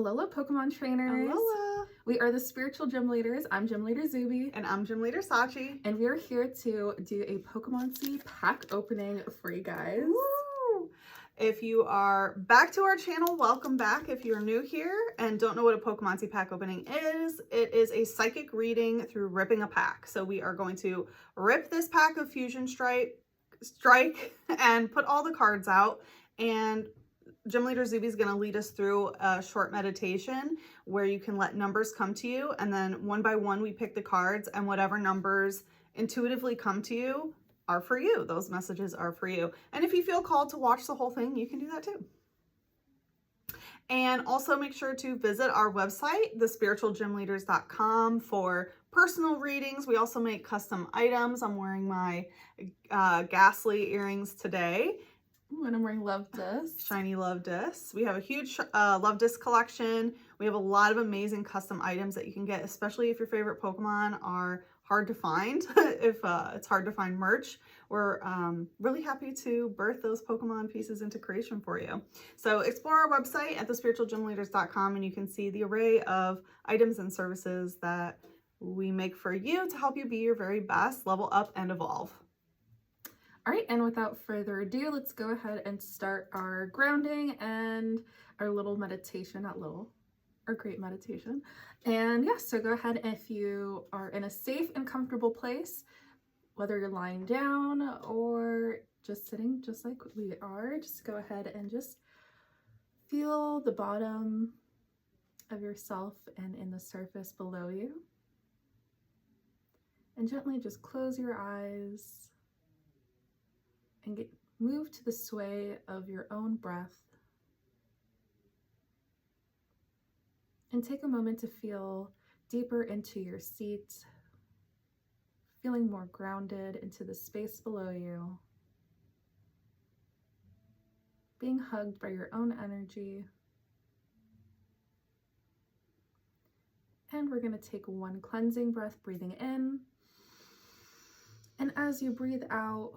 Alola Pokemon trainers. Alola. We are the spiritual gym leaders. I'm Gym Leader Zuby. And I'm Gym Leader Sachi. And we are here to do a Pokemoncy pack opening for you guys. Woo! If you are back to our channel, welcome back. If you're new here and don't know what a Pokemoncy pack opening is, it is a psychic reading through ripping a pack. So we are going to rip this pack of Fusion Strike and put all the cards out, and Gym Leader Zuby is going to lead us through a short meditation where you can let numbers come to you, and then one by one we pick the cards, and whatever numbers intuitively come to you are for you. Those messages are for you. And if you feel called to watch the whole thing, you can do that too. And also make sure to visit our website, thespiritualgymleaders.com, for personal readings. We also make custom items. I'm wearing my Ghastly earrings today. Ooh, and I'm wearing Love Disc. Shiny Love Disc. We have a huge Love Disc collection. We have a lot of amazing custom items that you can get, especially if your favorite Pokemon are hard to find. If it's hard to find merch, we're really happy to birth those Pokemon pieces into creation for you. So explore our website at thespiritualgymleaders.com, and you can see the array of items and services that we make for you to help you be your very best, level up, and evolve. All right, and without further ado, let's go ahead and start our grounding and our little meditation, our great meditation. And yeah, so go ahead, if you are in a safe and comfortable place, whether you're lying down or just sitting just like we are, just go ahead and just feel the bottom of yourself and in the surface below you. And gently just close your eyes and move to the sway of your own breath. And take a moment to feel deeper into your seat, feeling more grounded into the space below you, being hugged by your own energy. And we're going to take one cleansing breath, breathing in. And as you breathe out,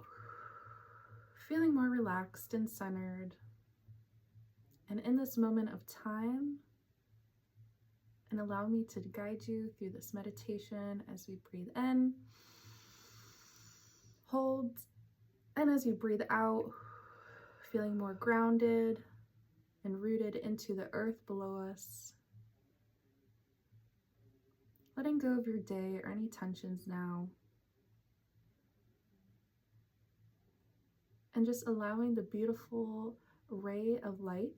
feeling more relaxed and centered. And in this moment of time, and allow me to guide you through this meditation as we breathe in, hold, and as you breathe out, feeling more grounded and rooted into the earth below us. Letting go of your day or any tensions now. And just allowing the beautiful ray of light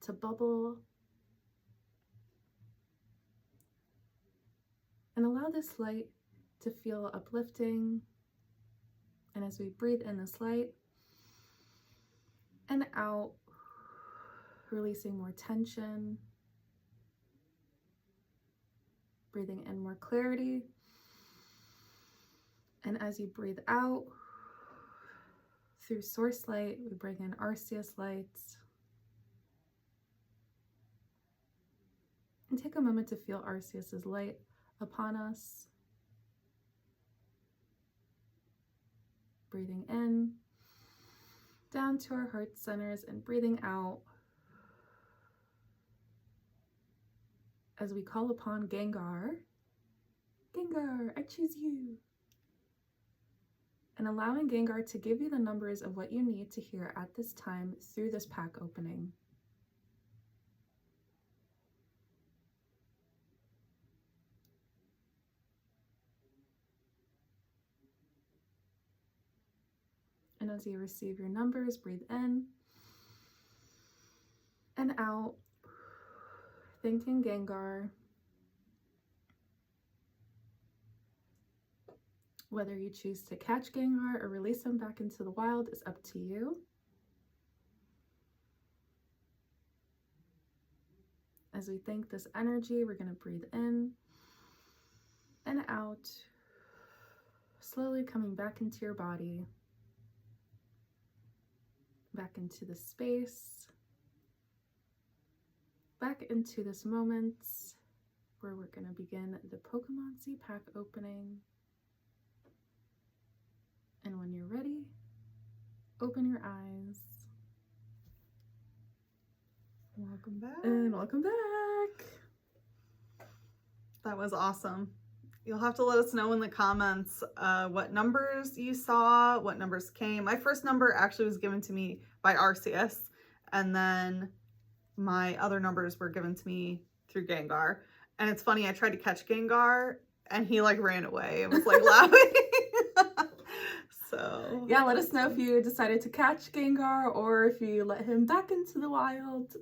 to bubble. And allow this light to feel uplifting. And as we breathe in this light and out, releasing more tension. Breathing in more clarity. And as you breathe out, through source light, we bring in Arceus lights. And take a moment to feel Arceus's light upon us. Breathing in, down to our heart centers, and breathing out as we call upon Gengar. Gengar, I choose you. And allowing Gengar to give you the numbers of what you need to hear at this time through this pack opening. And as you receive your numbers, breathe in and out, thanking Gengar. Whether you choose to catch Gengar or release him back into the wild is up to you. As we thank this energy, we're going to breathe in and out, slowly coming back into your body, back into the space, back into this moment where we're going to begin the Pokemoncy pack opening. And when you're ready, open your eyes. Welcome back. And welcome back. That was awesome. You'll have to let us know in the comments what numbers you saw, what numbers came. My first number actually was given to me by Arceus, and then my other numbers were given to me through Gengar. And it's funny, I tried to catch Gengar, and he like ran away and was like laughing. So yeah, let us know if you decided to catch Gengar or if you let him back into the wild.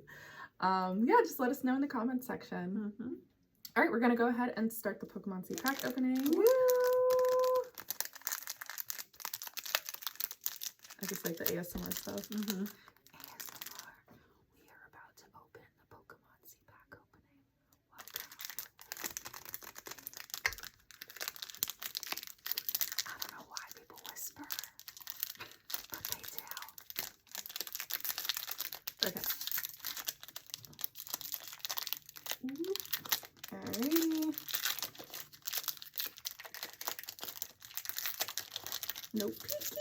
Yeah, just let us know in the comment section. Mm-hmm. All right, we're gonna go ahead and start the Pokemoncy pack opening. Woo! I just like the ASMR stuff. Mm-hmm. ASMR. We are about to open the Pokemoncy pack opening. I don't know why people whisper, but they do. Okay. Alrighty. No peeking.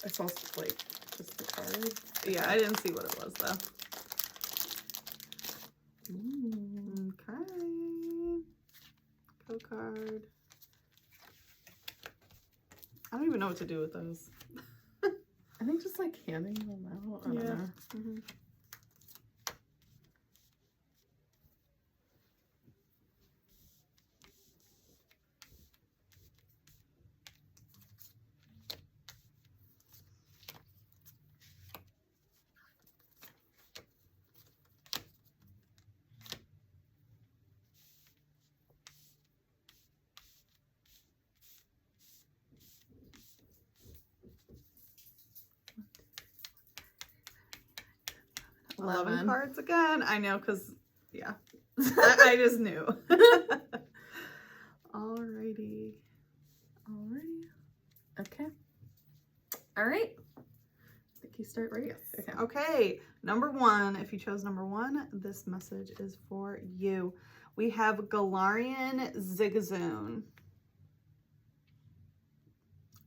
I saw like just the card. Yeah, I didn't see what it was though. Ooh. Okay. Code card. I don't even know what to do with those. I think just like handing them out. I don't know. Mm-hmm. 11 cards again. I know, because, yeah. I just knew. Alrighty. Alrighty. Okay. Alright. I think you start right. Yes. Okay. Number 1. If you chose number 1, this message is for you. We have Galarian Zigzagoon.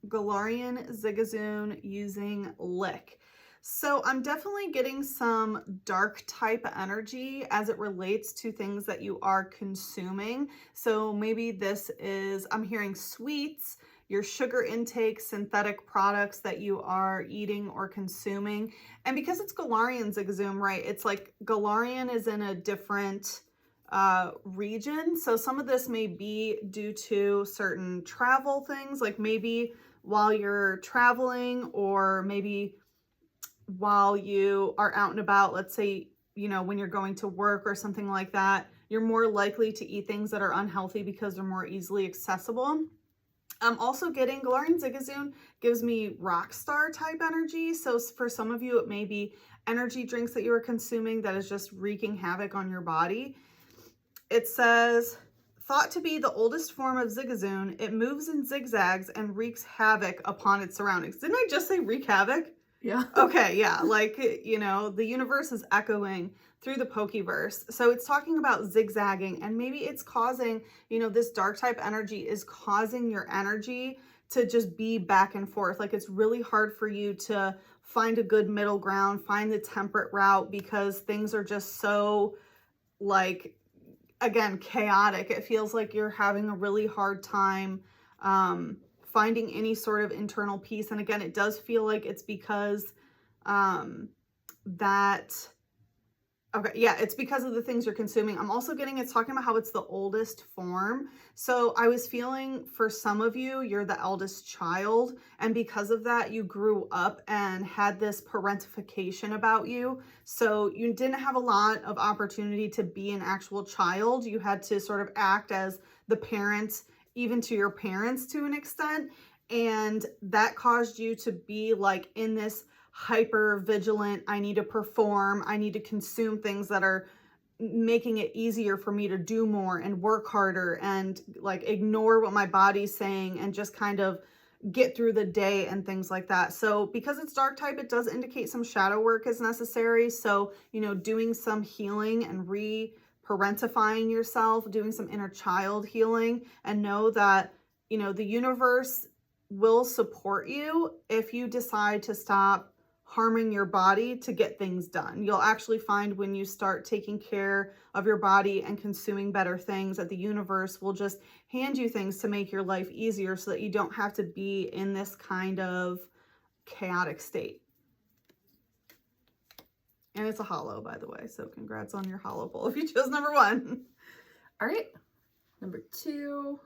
Galarian Zigzagoon using Lick. So I'm definitely getting some dark type energy as it relates to things that you are consuming. So maybe this is, I'm hearing sweets, your sugar intake, synthetic products that you are eating or consuming. And because it's Galarian Zigzagoon, right, it's like Galarian is in a different region. So some of this may be due to certain travel things, like maybe while you're traveling or maybe while you are out and about, let's say, you know, when you're going to work or something like that, you're more likely to eat things that are unhealthy because they're more easily accessible. I'm also getting Galarian Zigzagoon gives me rock star type energy. So for some of you, it may be energy drinks that you are consuming that is just wreaking havoc on your body. It says, thought to be the oldest form of Zigzagoon, it moves in zigzags and wreaks havoc upon its surroundings. Didn't I just say wreak havoc? Yeah. Okay, yeah, like, you know, the universe is echoing through the Pokeverse. So it's talking about zigzagging, and maybe it's causing, you know, this dark type energy is causing your energy to just be back and forth. Like, it's really hard for you to find a good middle ground, find the temperate route, because things are just so, like, again, chaotic. It feels like you're having a really hard time finding any sort of internal peace. And again, it does feel like it's because it's because of the things you're consuming. I'm also getting, it's talking about how it's the oldest form. So I was feeling for some of you, you're the eldest child. And because of that, you grew up and had this parentification about you. So you didn't have a lot of opportunity to be an actual child. You had to sort of act as the parent, even to your parents to an extent. And that caused you to be like in this hyper vigilant, I need to perform, I need to consume things that are making it easier for me to do more and work harder and like ignore what my body's saying and just kind of get through the day and things like that. So because it's dark type, it does indicate some shadow work is necessary. So, you know, doing some healing and parentifying yourself, doing some inner child healing, and know that, the universe will support you if you decide to stop harming your body to get things done. You'll actually find when you start taking care of your body and consuming better things, that the universe will just hand you things to make your life easier so that you don't have to be in this kind of chaotic state. And it's a hollow, by the way, so congrats on your hollow bowl if you chose number 1. All right, number 2.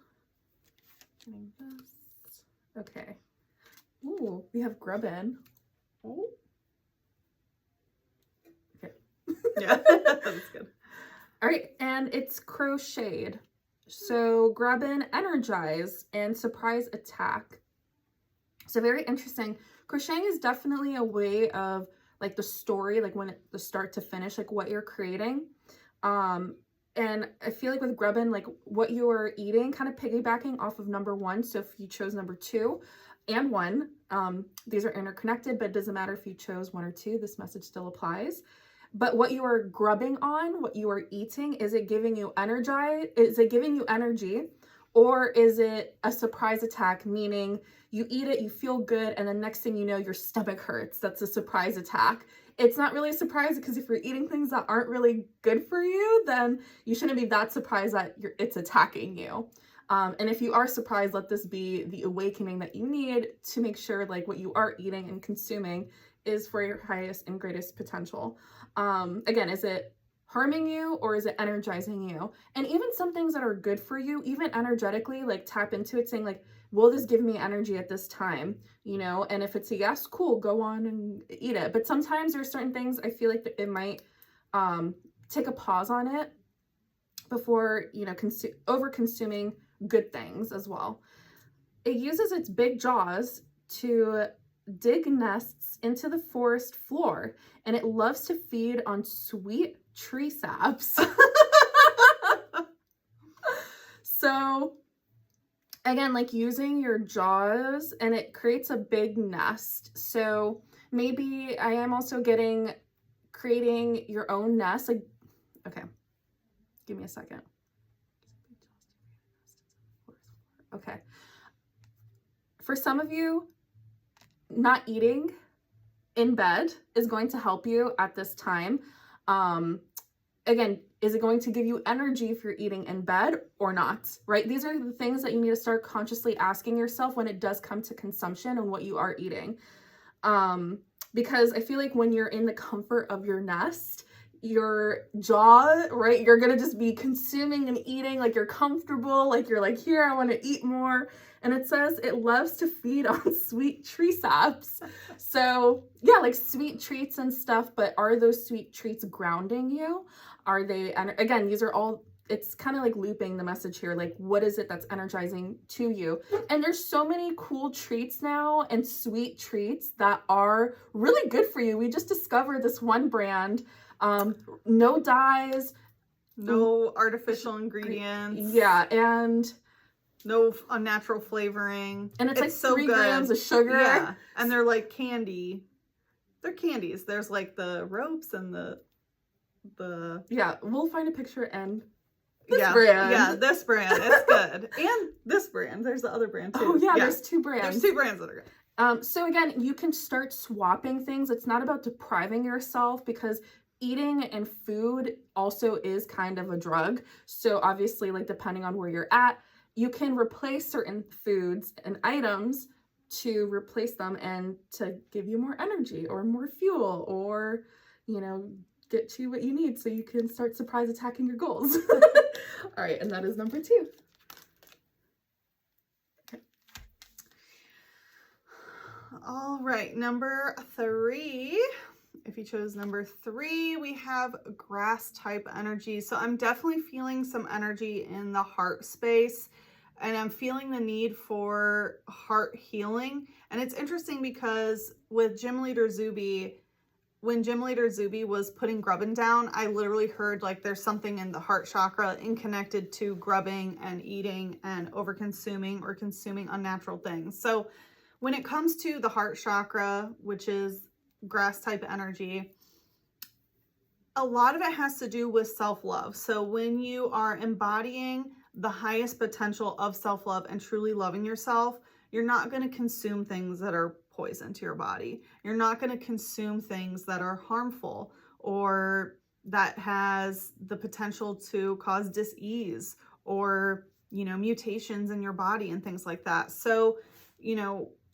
Okay. Ooh, we have Grubbin. Oh. Okay. Yeah, that's good. All right, and it's crocheted. So Grubbin, energize, and surprise attack. So very interesting. Crocheting is definitely a way of like the story, like when the start to finish, like what you're creating. And I feel like with Grubbin, like what you are eating, kind of piggybacking off of number 1. So if you chose number 2 and 1, these are interconnected, but it doesn't matter if you chose 1 or 2, this message still applies. But what you are grubbing on, what you are eating, is it giving you energy? Is it giving you energy? Or is it a surprise attack, meaning you eat it, you feel good, and the next thing you know, your stomach hurts? That's a surprise attack. It's not really a surprise, because if you're eating things that aren't really good for you, then you shouldn't be that surprised that it's attacking you. And if you are surprised, let this be the awakening that you need to make sure like what you are eating and consuming is for your highest and greatest potential. Again, is it harming you or is it energizing you? And even some things that are good for you, even energetically, like tap into it saying like, will this give me energy at this time? You know, and if it's a yes, cool, go on and eat it. But sometimes there are certain things I feel like that it might take a pause on it before, you know, over consuming good things as well. It uses its big jaws to dig nests into the forest floor, and it loves to feed on sweet tree saps. So again, like using your jaws, and it creates a big nest. So maybe I am also creating your own nest. Like, okay, give me a second. Okay. For some of you, not eating in bed is going to help you at this time. Again, is it going to give you energy if you're eating in bed or not, right? These are the things that you need to start consciously asking yourself when it does come to consumption and what you are eating. Because I feel like when you're in the comfort of your nest, your jaw, right, you're gonna just be consuming and eating like you're comfortable, like you're like, here, I want to eat more. And it says it loves to feed on sweet tree saps. So yeah, like sweet treats and stuff, but are those sweet treats grounding you? Are they, and again, these are all, it's kind of like looping the message here, like what is it that's energizing to you? And there's so many cool treats now and sweet treats that are really good for you. We just discovered this one brand, no dyes, no artificial ingredients. Yeah, and no unnatural flavoring. And it's like so 3 good. grams of sugar. Yeah, and they're like candy. They're candies. There's like the ropes and the Yeah, we'll find a picture and brand. Yeah, this brand. It's good. And this brand. There's the other brand too. Oh yeah, there's 2 brands. There's 2 brands that are good. So again, you can start swapping things. It's not about depriving yourself, because eating and food also is kind of a drug. So obviously, like depending on where you're at, you can replace certain foods and items to replace them and to give you more energy or more fuel, or, you know, get you what you need so you can start surprise attacking your goals. All right, and that is number 2. Okay. All right, number 3. If you chose number 3, we have grass type energy. So I'm definitely feeling some energy in the heart space, and I'm feeling the need for heart healing. And it's interesting because with Gym Leader Zuby, when Gym Leader Zuby was putting grubbing down, I literally heard like there's something in the heart chakra and connected to grubbing and eating and over consuming or consuming unnatural things. So when it comes to the heart chakra, which is grass type energy, a lot of it has to do with self-love. So when you are embodying the highest potential of self-love and truly loving yourself, you're not going to consume things that are poison to your body. You're not going to consume things that are harmful or that has the potential to cause dis-ease or, mutations in your body and things like that. So,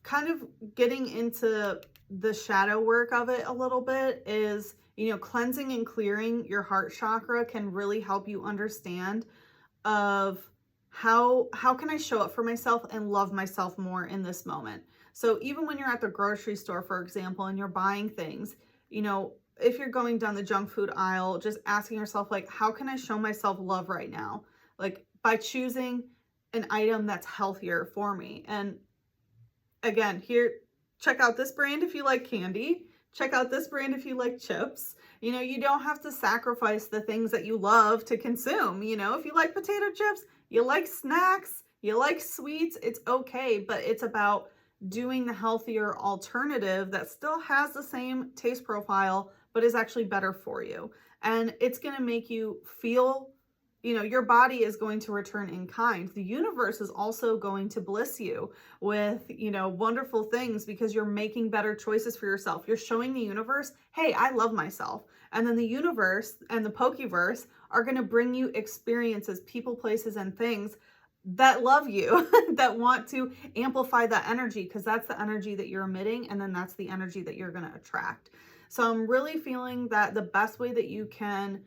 kind of getting into the shadow work of it a little bit is, cleansing and clearing your heart chakra can really help you understand of how can I show up for myself and love myself more in this moment. So even when you're at the grocery store, for example, and you're buying things, if you're going down the junk food aisle, just asking yourself, like, how can I show myself love right now? Like, by choosing an item that's healthier for me. And again, here, check out this brand if you like candy. Check out this brand if you like chips. You don't have to sacrifice the things that you love to consume. If you like potato chips, you like snacks, you like sweets, it's okay. But it's about doing the healthier alternative that still has the same taste profile, but is actually better for you. And it's going to make you feel, your body is going to return in kind. The universe is also going to bless you with, wonderful things because you're making better choices for yourself. You're showing the universe, hey, I love myself. And then the universe and the Pokeverse are going to bring you experiences, people, places, and things that love you, that want to amplify that energy, because that's the energy that you're emitting. And then that's the energy that you're going to attract. So I'm really feeling that the best way that you can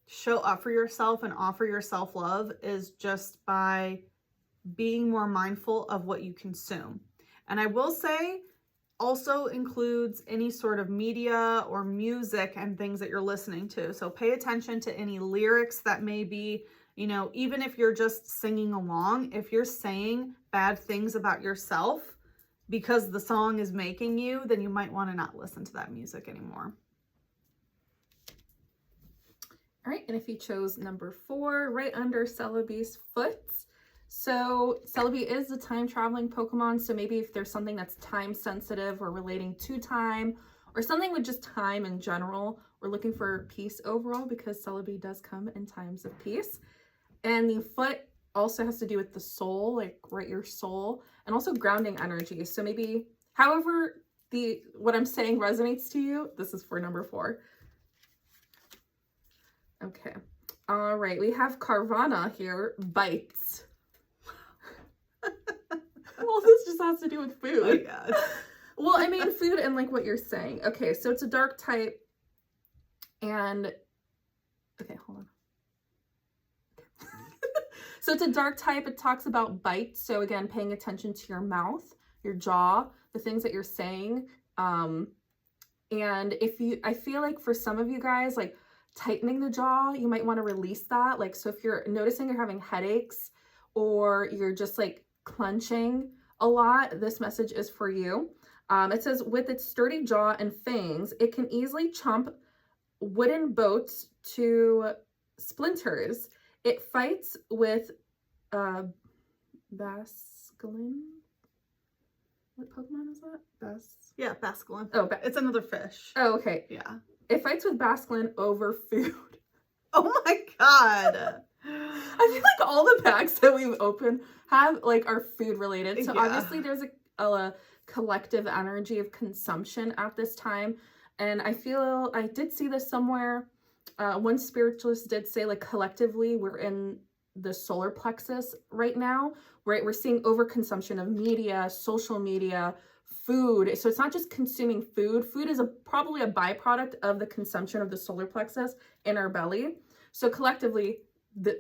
show up for yourself and offer yourself love is just by being more mindful of what you consume. And I will say also includes any sort of media or music and things that you're listening to. So pay attention to any lyrics that may be, even if you're just singing along, if you're saying bad things about yourself because the song is making you, then you might want to not listen to that music anymore. All right, and if you chose number 4, right under Celebi's foot. So Celebi is a time traveling Pokemon. So maybe if there's something that's time sensitive or relating to time or something with just time in general, we're looking for peace overall because Celebi does come in times of peace. And the foot also has to do with the soul, like right, your soul, and also grounding energy. So maybe however what I'm saying resonates to you, this is for number 4. Okay. All right. We have Carvana here. Bites. Well, this just has to do with food. Oh, yeah. Well, I mean, food and like what you're saying. Okay. So it's a dark type. And okay, hold on. So it's a dark type. It talks about bites. So again, paying attention to your mouth, your jaw, the things that you're saying. And I feel like for some of you guys, like, tightening the jaw, you might want to release that. Like, so if you're noticing you're having headaches or you're just like clenching a lot, this message is for you. It says, with its sturdy jaw and fangs, it can easily chomp wooden boats to splinters. It fights with Basculin. What Pokemon is that? Yeah, Basculin. Oh, it's another fish. Oh, okay. Yeah. It fights with Basculin over food. Oh my god. I feel like all the packs that we've opened have like are food related. So obviously there's a collective energy of consumption at this time. And I feel I did see this somewhere. One spiritualist did say, like, collectively we're in the solar plexus right now, right? We're seeing overconsumption of media, social media, food. So it's not just consuming food. Food is probably a byproduct of the consumption of the solar plexus in our belly. So collectively,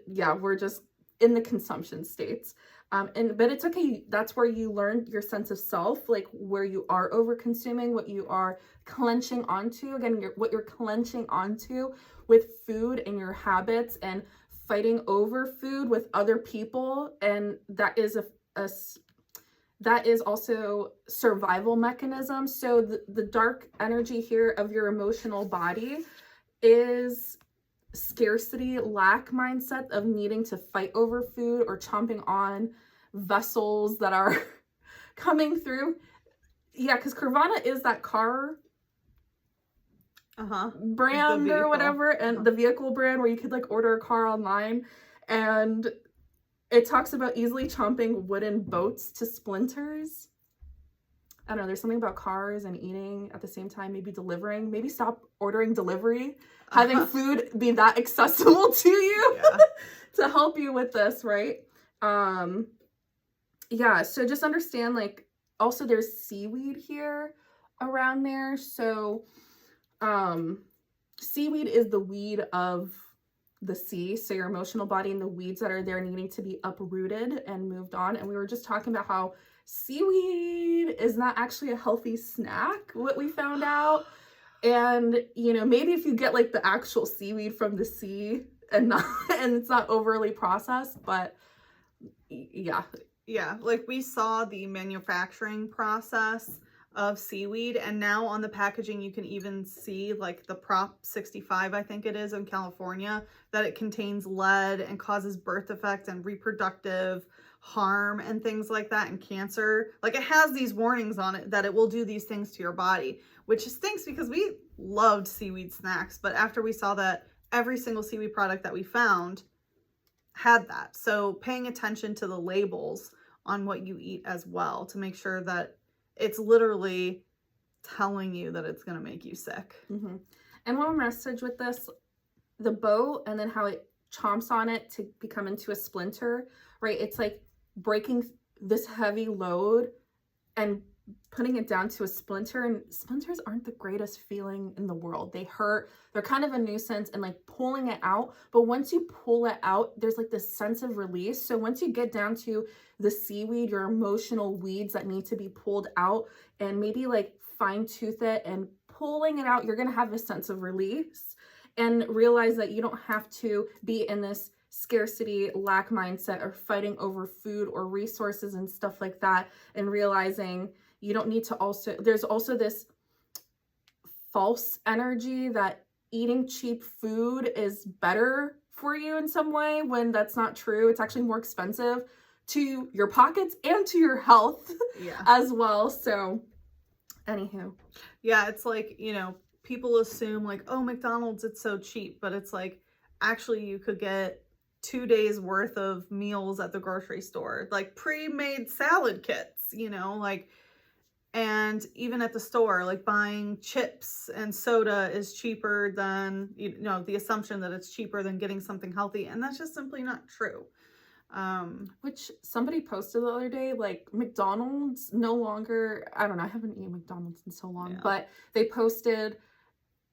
we're just in the consumption states. But it's okay. That's where you learn your sense of self, like where you are over consuming, what you are clenching onto. Again, what you're clenching onto with food and your habits and fighting over food with other people. And that is that is also survival mechanism. So the dark energy here of your emotional body is scarcity, lack mindset of needing to fight over food or chomping on vessels that are coming through. Yeah, because Carvana is that car brand or whatever, and the vehicle brand where you could like order a car online, and it talks about easily chomping wooden boats to splinters. I don't know, there's something about cars and eating at the same time, maybe delivering, maybe stop ordering delivery, having food be that accessible to you to help you with this, right? Yeah, so just understand, like, also there's seaweed here around there. So seaweed is the weed of the sea. So your emotional body and the weeds that are there needing to be uprooted and moved on. And we were just talking about how seaweed is not actually a healthy snack, what we found out. And, you know, maybe if you get like the actual seaweed from the sea and not, and it's not overly processed, but yeah. Yeah, like we saw the manufacturing process of seaweed, and now on the packaging you can even see like the Prop 65, I think it is, in California, that it contains lead and causes birth defects and reproductive harm and things like that, and cancer. Like, it has these warnings on it that it will do these things to your body, which stinks because we loved seaweed snacks, but after we saw that every single seaweed product that we found had that. So paying attention to the labels on what you eat as well, to make sure that it's literally telling you that it's going to make you sick. Mm-hmm. And one more message with this, the boat and then how it chomps on it to become into a splinter, right? It's like breaking this heavy load and putting it down to a splinter, and splinters aren't the greatest feeling in the world. They hurt, they're kind of a nuisance, and like pulling it out, but once you pull it out, there's like this sense of release. So once you get down to the seaweed, your emotional weeds that need to be pulled out, and maybe like fine tooth it and pulling it out, you're gonna have a sense of release and realize that you don't have to be in this scarcity lack mindset or fighting over food or resources and stuff like that, and realizing you don't need to also, there's also this false energy that eating cheap food is better for you in some way, when that's not true. It's actually more expensive to your pockets and to your health as well. So anywho. Yeah, it's like, you know, people assume like, oh, McDonald's, it's so cheap, but it's like, actually you could get 2 days worth of meals at the grocery store, like pre-made salad kits, you know, like, and even at the store, like buying chips and soda is cheaper than, you know, the assumption that it's cheaper than getting something healthy. And that's just simply not true. Which somebody posted the other day, like McDonald's no longer, I don't know, I haven't eaten McDonald's in so long, but they posted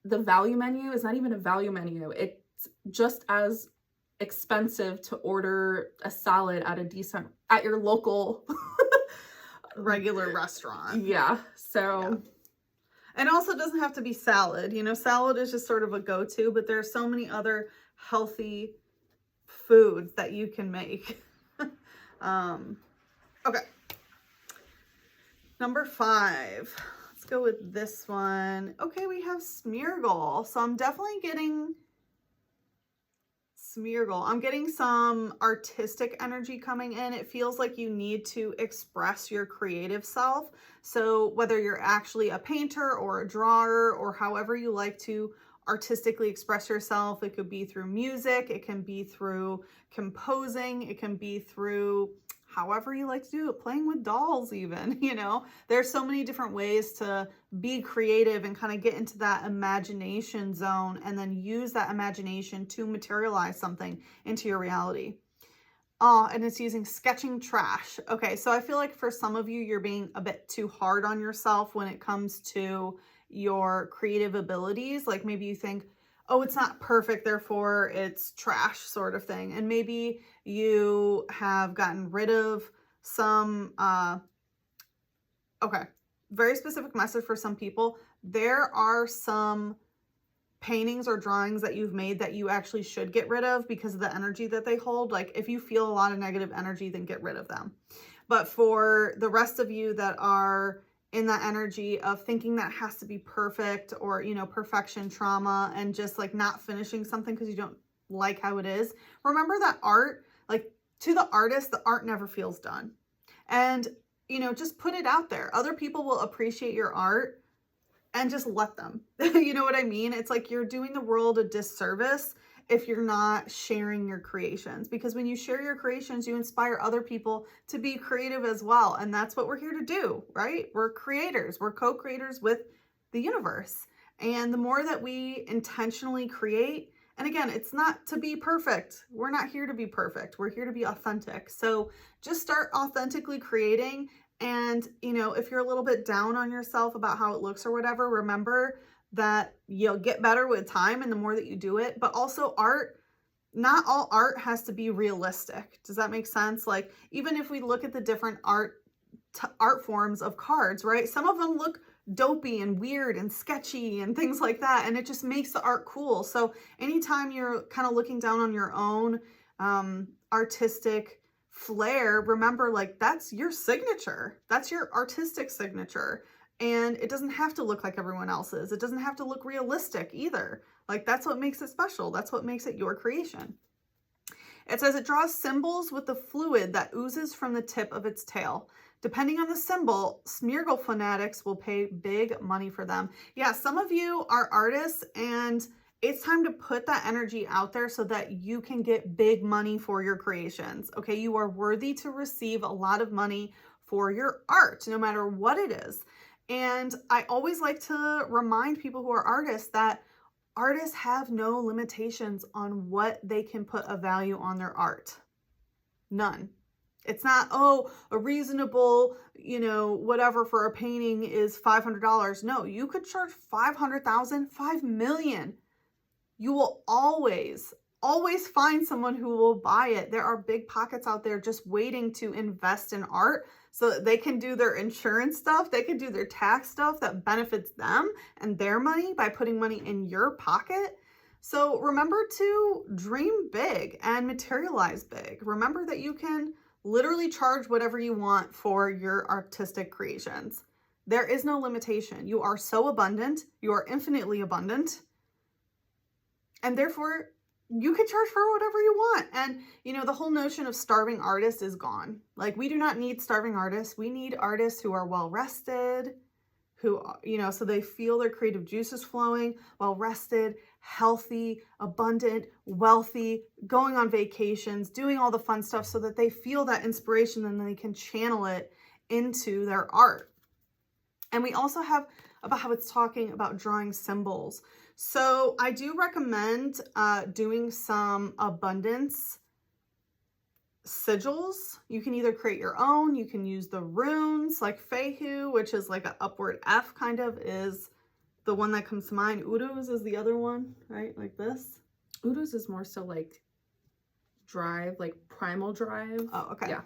the value menu is not even a value menu. It's just as expensive to order a salad at your local regular restaurant. Yeah. So and also it doesn't have to be salad. You know, salad is just sort of a go-to, but there are so many other healthy foods that you can make. Okay. Number 5. Let's go with this one. Okay, we have Smeargle. So I'm definitely getting Smeargle. I'm getting some artistic energy coming in. It feels like you need to express your creative self. So whether you're actually a painter or a drawer or however you like to artistically express yourself, it could be through music, it can be through composing, it can be through however you like to do it, playing with dolls even, you know. There's so many different ways to be creative and kind of get into that imagination zone and then use that imagination to materialize something into your reality. Oh, and it's using sketching trash. Okay, so I feel like for some of you, you're being a bit too hard on yourself when it comes to your creative abilities. Like maybe you think, oh, it's not perfect, therefore it's trash sort of thing. And maybe you have gotten rid of some, okay, very specific message for some people. There are some paintings or drawings that you've made that you actually should get rid of because of the energy that they hold. Like if you feel a lot of negative energy, then get rid of them. But for the rest of you that are in that energy of thinking that has to be perfect, or, you know, perfection trauma, and just like not finishing something because you don't like how it is, remember that art, like to the artist, the art never feels done. And, you know, just put it out there. Other people will appreciate your art and just let them. You know what I mean? It's like you're doing the world a disservice if you're not sharing your creations, because when you share your creations, you inspire other people to be creative as well. And that's what we're here to do, right? We're creators, we're co-creators with the universe. And the more that we intentionally create, and again, it's not to be perfect. We're not here to be perfect. We're here to be authentic. So just start authentically creating. And, you know, if you're a little bit down on yourself about how it looks or whatever, remember that you'll get better with time and the more that you do it. But also art, not all art has to be realistic. Does that make sense? Like, even if we look at the different art forms of cards, right? Some of them look dopey and weird and sketchy and things like that, and it just makes the art cool. So anytime you're kind of looking down on your own artistic flair, remember, like, that's your signature. That's your artistic signature. And it doesn't have to look like everyone else's. It doesn't have to look realistic either. Like, that's what makes it special. That's what makes it your creation. It says it draws symbols with the fluid that oozes from the tip of its tail. Depending on the symbol, Smeargle fanatics will pay big money for them. Yeah, some of you are artists, and it's time to put that energy out there so that you can get big money for your creations. Okay, you are worthy to receive a lot of money for your art, no matter what it is. And I always like to remind people who are artists that artists have no limitations on what they can put a value on their art. None. It's not, oh, a reasonable, you know, whatever for a painting is $500. No, you could charge $500,000, $5 million. You will always find someone who will buy it. There are big pockets out there just waiting to invest in art so that they can do their insurance stuff. They can do their tax stuff that benefits them and their money by putting money in your pocket. So remember to dream big and materialize big. Remember that you can literally charge whatever you want for your artistic creations. There is no limitation. You are so abundant. You are infinitely abundant. And therefore, you can charge for whatever you want. And, you know, the whole notion of starving artists is gone. Like, we do not need starving artists. We need artists who are well rested, who, you know, so they feel their creative juices flowing, well rested, healthy, abundant, wealthy, going on vacations, doing all the fun stuff so that they feel that inspiration and then they can channel it into their art. And we also have about how it's talking about drawing symbols. So I do recommend doing some abundance sigils. You can either create your own, you can use the runes like Fehu, which is like an upward F kind of, is the one that comes to mind. Udus is the other one, right? Like this. Udus is more so like drive, like primal drive. Oh, okay. Yeah.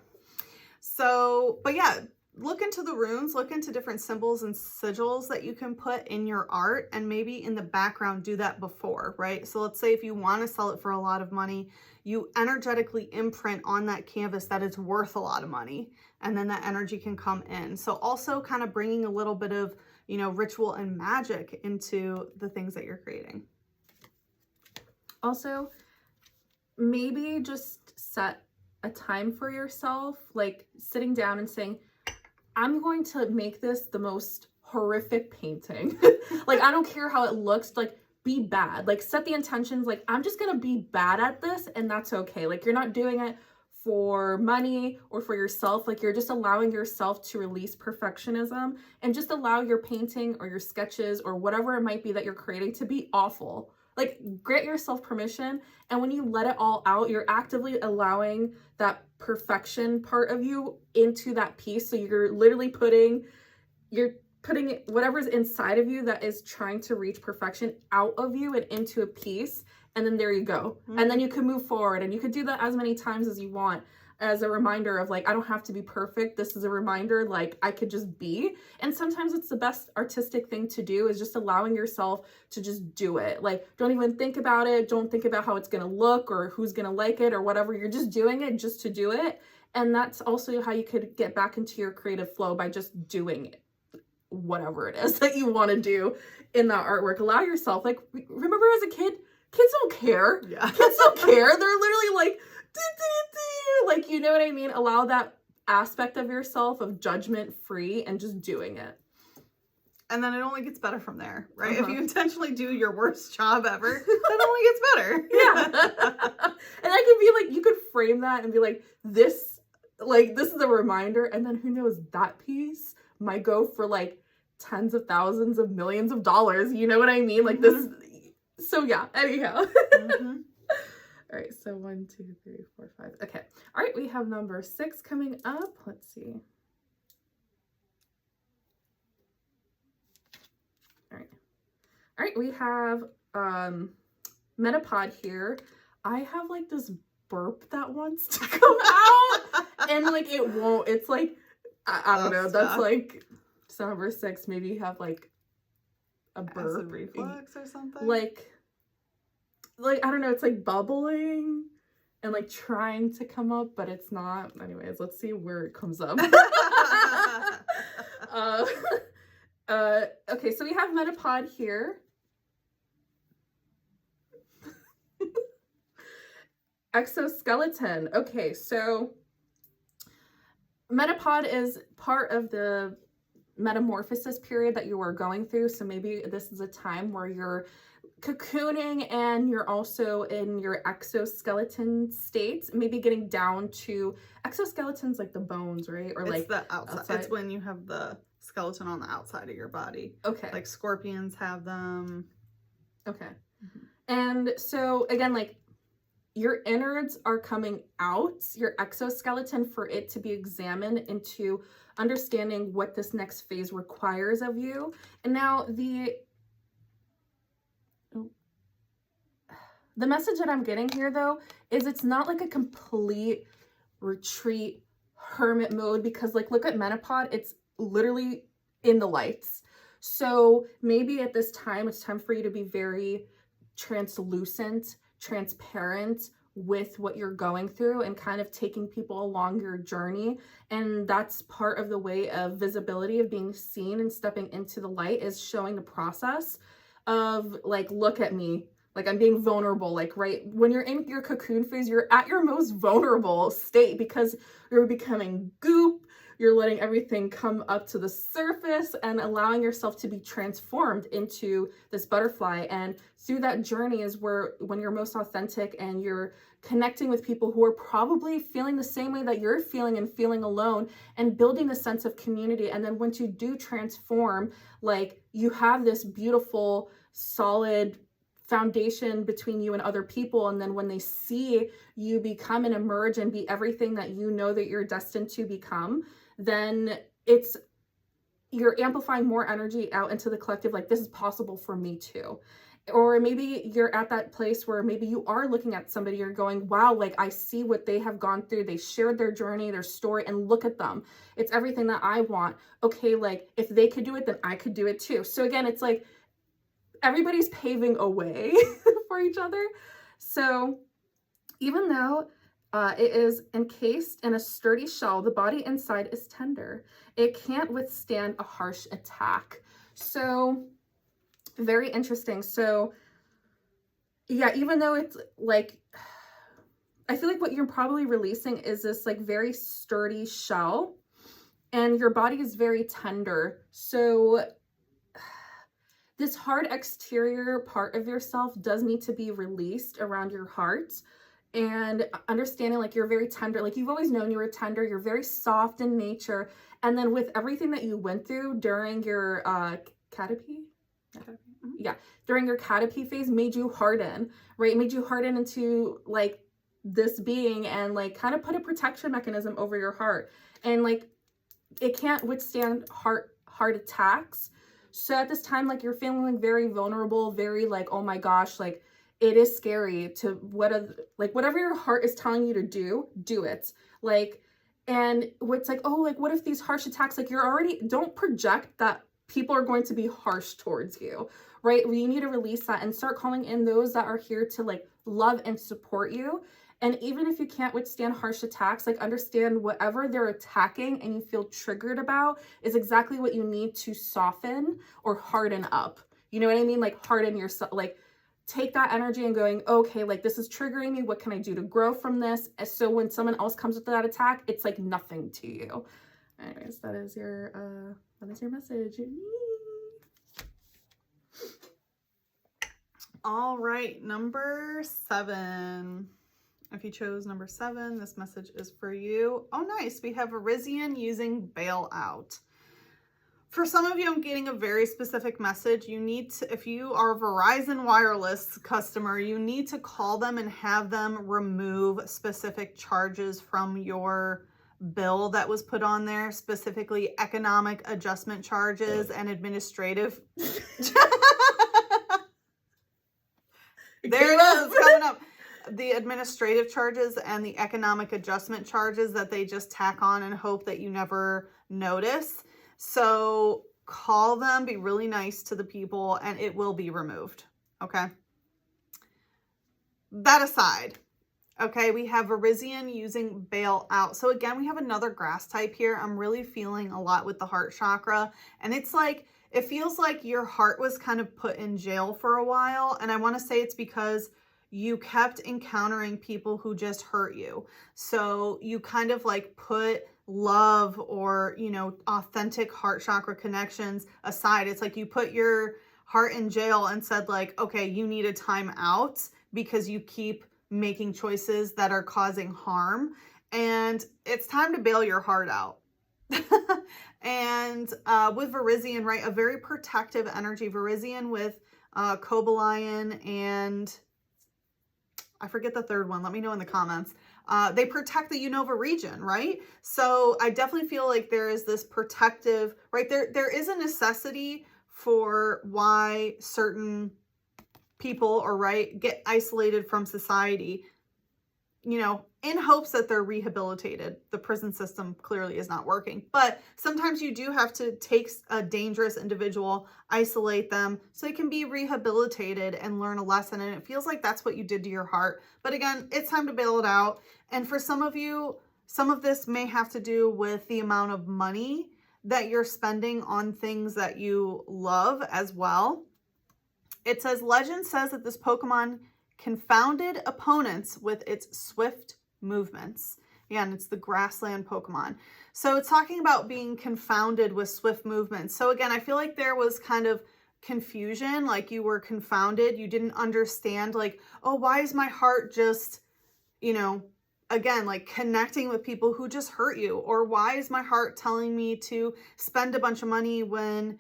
So, but yeah, look into the runes, look into different symbols and sigils that you can put in your art, and maybe in the background do that before, right? So let's say if you want to sell it for a lot of money, you energetically imprint on that canvas that it's worth a lot of money, and then that energy can come in. So also kind of bringing a little bit of, you know, ritual and magic into the things that you're creating. Also, maybe just set a time for yourself, like sitting down and saying, I'm going to make this the most horrific painting. Like, I don't care how it looks, like, be bad. Like, set the intentions, like, I'm just gonna be bad at this, and that's okay. Like, you're not doing it for money or for yourself. Like, you're just allowing yourself to release perfectionism and just allow your painting or your sketches or whatever it might be that you're creating to be awful. Like, grant yourself permission, and when you let it all out, you're actively allowing that perfection part of you into that piece. So you're literally putting whatever's inside of you that is trying to reach perfection out of you and into a piece, and then there you go. Mm-hmm. And then you can move forward, and you could do that as many times as you want, as a reminder of, like, I don't have to be perfect. This is a reminder, like, I could just be. And sometimes it's the best artistic thing to do, is just allowing yourself to just do it. Like, don't even think about it. Don't think about how it's going to look or who's going to like it or whatever. You're just doing it just to do it. And that's also how you could get back into your creative flow, by just doing it, whatever it is that you want to do in that artwork. Allow yourself, like, remember as a kid, kids don't care. Yeah. Kids don't care. They're literally like, like, you know what I mean? Allow that aspect of yourself of judgment free and just doing it. And then it only gets better from there, right? If you intentionally do your worst job ever, it only gets better. Yeah. that and be like, this is a reminder. And then who knows, that piece might go for like tens of thousands of millions of dollars. You know what I mean? Like this. So yeah, anyhow. All right, so 1, 2, 3, 4, 5. Okay. All right, we have number 6 coming up. Let's see. All right, we have Metapod here. I have like this burp that wants to come out and like it won't. It's like I don't know. That's like, so number 6, maybe you have like a burp. Acid reflux or something? Like I don't know, it's like bubbling and like trying to come up, but it's not. Anyways, let's see where it comes up. Okay, so we have Metapod here. Exoskeleton. Okay, so Metapod is part of the metamorphosis period that you are going through. So maybe this is a time where you're cocooning and you're also in your exoskeleton state, maybe getting down to exoskeletons, like the bones, right? Or it's like the outside. It's when you have the skeleton on the outside of your body. Okay. Like scorpions have them. Okay. And so again, like your innards are coming out, your exoskeleton, for it to be examined into understanding what this next phase requires of you. And now the message that I'm getting here though is it's not like a complete retreat hermit mode, because like look at Metapod, it's literally in the lights. So maybe at this time it's time for you to be very translucent, transparent with what you're going through and kind of taking people along your journey. And that's part of the way of visibility, of being seen and stepping into the light, is showing the process of like, look at me, like I'm being vulnerable. Like right when you're in your cocoon phase, you're at your most vulnerable state because you're becoming goop. You're letting everything come up to the surface and allowing yourself to be transformed into this butterfly. And through that journey is when you're most authentic and you're connecting with people who are probably feeling the same way that you're feeling and feeling alone, and building a sense of community. And then once you do transform, like you have this beautiful, solid foundation between you and other people. And then when they see you become and emerge and be everything that you know that you're destined to become, then you're amplifying more energy out into the collective, like this is possible for me too. Or maybe you're at that place where maybe you are looking at somebody, you're going, wow, like I see what they have gone through. They shared their journey, their story, and look at them. It's everything that I want. Okay, like if they could do it, then I could do it too. So again, it's like everybody's paving a way for each other. So even though it is encased in a sturdy shell, the body inside is tender. It can't withstand a harsh attack. So very interesting. So yeah, even though it's like, I feel like what you're probably releasing is this like very sturdy shell, and your body is very tender. So this hard exterior part of yourself does need to be released around your heart. And understanding like you're very tender, like you've always known you were tender, you're very soft in nature. And then with everything that you went through during your caterpie? Yeah, during your caterpie phase made you harden, right? Made you harden into like this being, and like kind of put a protection mechanism over your heart. And like it can't withstand heart attacks. So at this time, like you're feeling like very vulnerable, very like, oh my gosh, like it is scary to whatever your heart is telling you to do it. Like, and what's like, oh, like what if these harsh attacks, like you're already, don't project that people are going to be harsh towards you, right? You need to release that and start calling in those that are here to like love and support you. And even if you can't withstand harsh attacks, like understand whatever they're attacking and you feel triggered about is exactly what you need to soften or harden up. You know what I mean? Like harden yourself, like take that energy and going, okay, like this is triggering me. What can I do to grow from this? So when someone else comes with that attack, it's like nothing to you. Anyways, that is your message. All right, number 7. If you chose number 7, this message is for you. Oh, nice. We have Arizian using bailout. For some of you, I'm getting a very specific message. You need to, if you are a Verizon Wireless customer, you need to call them and have them remove specific charges from your bill that was put on there, specifically economic adjustment charges and administrative. There it is, coming up. The administrative charges and the economic adjustment charges that they just tack on and hope that you never notice. So call them, be really nice to the people, and it will be removed. Okay. That aside, okay, we have Arizian using bailout. So again, we have another grass type here. I'm really feeling a lot with the heart chakra, and it's like, it feels like your heart was kind of put in jail for a while. And I want to say it's because you kept encountering people who just hurt you. So you kind of like put love or, you know, authentic heart chakra connections aside. It's like you put your heart in jail and said like, okay, you need a time out because you keep making choices that are causing harm. And it's time to bail your heart out. And with Verizian, right, a very protective energy. Verizian with Cobalion and I forget the third one. Let me know in the comments. They protect the Unova region, right? So I definitely feel like there is this protective, right? There is a necessity for why certain people or right get isolated from society, you know, in hopes that they're rehabilitated. The prison system clearly is not working, but sometimes you do have to take a dangerous individual, isolate them so they can be rehabilitated and learn a lesson. And it feels like that's what you did to your heart. But again, it's time to bail it out. And for some of you, some of this may have to do with the amount of money that you're spending on things that you love as well. It says, legend says that this Pokemon confounded opponents with its swift movements. Yeah, and it's the grassland Pokemon. So it's talking about being confounded with swift movements. So again, I feel like there was kind of confusion, like you were confounded. You didn't understand like, oh, why is my heart just, you know, again, like connecting with people who just hurt you? Or why is my heart telling me to spend a bunch of money when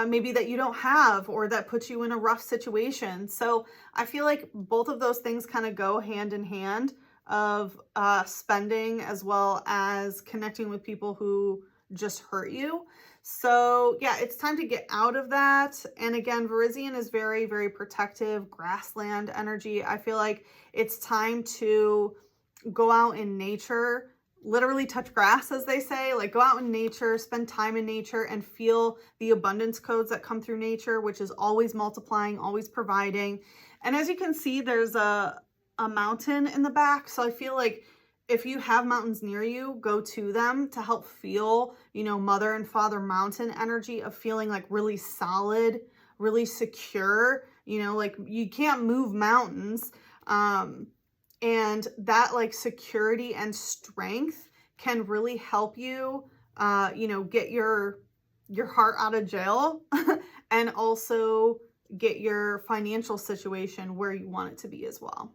maybe that you don't have, or that puts you in a rough situation? So I feel like both of those things kind of go hand in hand of spending as well as connecting with people who just hurt you. So yeah, it's time to get out of that. And again, Verizian is very, very protective, grassland energy. I feel like it's time to go out in nature, literally touch grass, as they say, like go out in nature, spend time in nature and feel the abundance codes that come through nature, which is always multiplying, always providing. And as you can see, there's a mountain in the back. So I feel like if you have mountains near you, go to them to help feel, you know, mother and father mountain energy of feeling like really solid, really secure, you know, like you can't move mountains. And that like security and strength can really help you, you know, get your heart out of jail and also get your financial situation where you want it to be as well.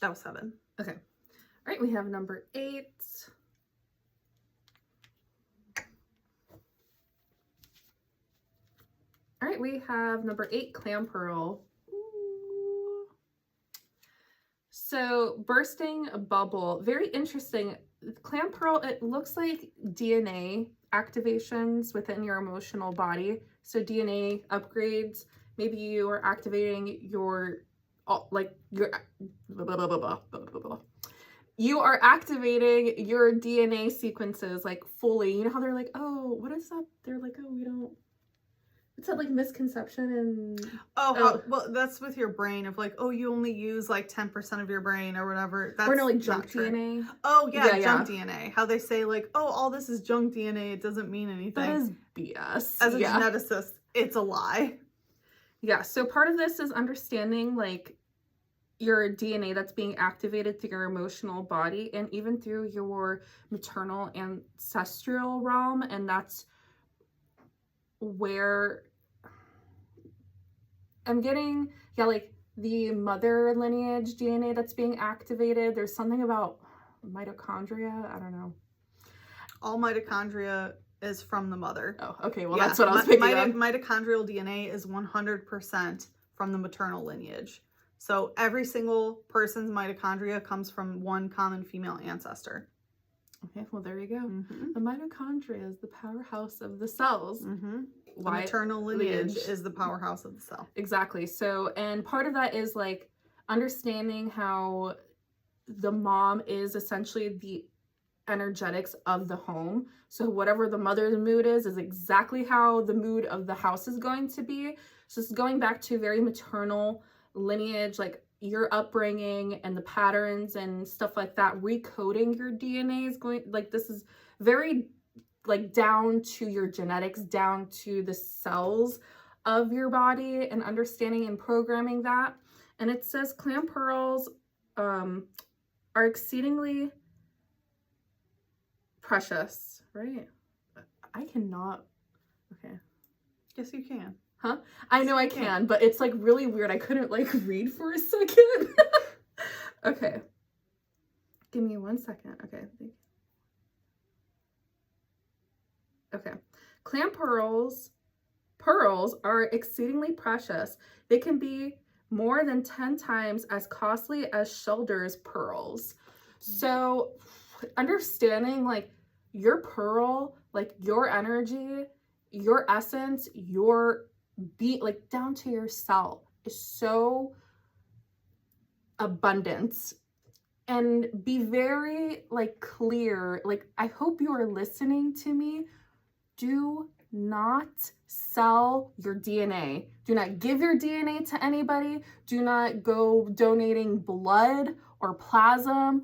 That was 7. Okay. All right, we have number 8. All right, we have number 8, Clam Pearl. Ooh. So bursting a bubble, very interesting. Clam Pearl, it looks like DNA activations within your emotional body. So DNA upgrades, maybe you are activating your you are activating your DNA sequences like fully. You know how they're like, oh, what is that? They're like, oh, we don't. It's that like misconception and well, that's with your brain of like, oh, you only use like 10% of your brain or whatever. That's or no, like junk DNA. Oh yeah, junk DNA. How they say like, oh, all this is junk DNA. It doesn't mean anything. That is BS. As a geneticist, it's a lie. Yeah. So part of this is understanding like your DNA that's being activated through your emotional body and even through your maternal ancestral realm, and that's where I'm getting, like the mother lineage DNA that's being activated. There's something about mitochondria. I don't know. All mitochondria is from the mother. Oh, okay. Well, that's what I was picking up. Mitochondrial DNA is 100% from the maternal lineage. So every single person's mitochondria comes from one common female ancestor. Okay, well, there you go. The mitochondria is the powerhouse of the cells. The maternal lineage is the powerhouse of the cell. Exactly. So, and part of that is like understanding how the mom is essentially the energetics of the home. So whatever the mother's mood is exactly how the mood of the house is going to be. So it's going back to very maternal lineage, like your upbringing and the patterns and stuff like that. Recoding your DNA is going, like, this is very like down to your genetics, down to the cells of your body, and understanding and programming that. And it says clam pearls are exceedingly precious, right? I cannot. Okay. Yes, you can. Huh? I know I can, but it's like really weird. I couldn't like read for a second. Okay. Give me 1 second. Okay. Okay. Clam pearls are exceedingly precious. They can be more than 10 times as costly as Shelder's pearls. So understanding like your pearl, like your energy, your essence, your like down to your cell is so abundant. And be very like clear. Like, I hope you are listening to me. Do not sell your DNA. Do not give your DNA to anybody. Do not go donating blood or plasma,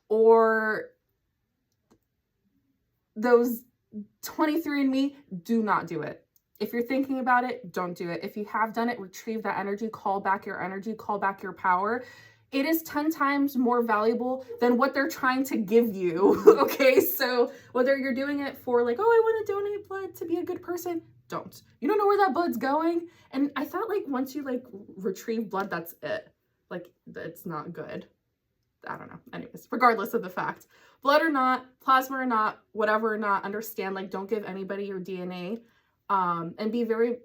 or those 23andMe. Do not do it. If you're thinking about it, don't do it. If you have done it, retrieve that energy, call back your energy, call back your power. It is 10 times more valuable than what they're trying to give you. Okay, so whether you're doing it for like, oh, I want to donate blood to be a good person, don't. You don't know where that blood's going. And I thought like once you like retrieve blood, that's it. Like, it's not good. I don't know. Anyways, regardless of the fact, blood or not, plasma or not, whatever or not, understand, like, don't give anybody your DNA, and be very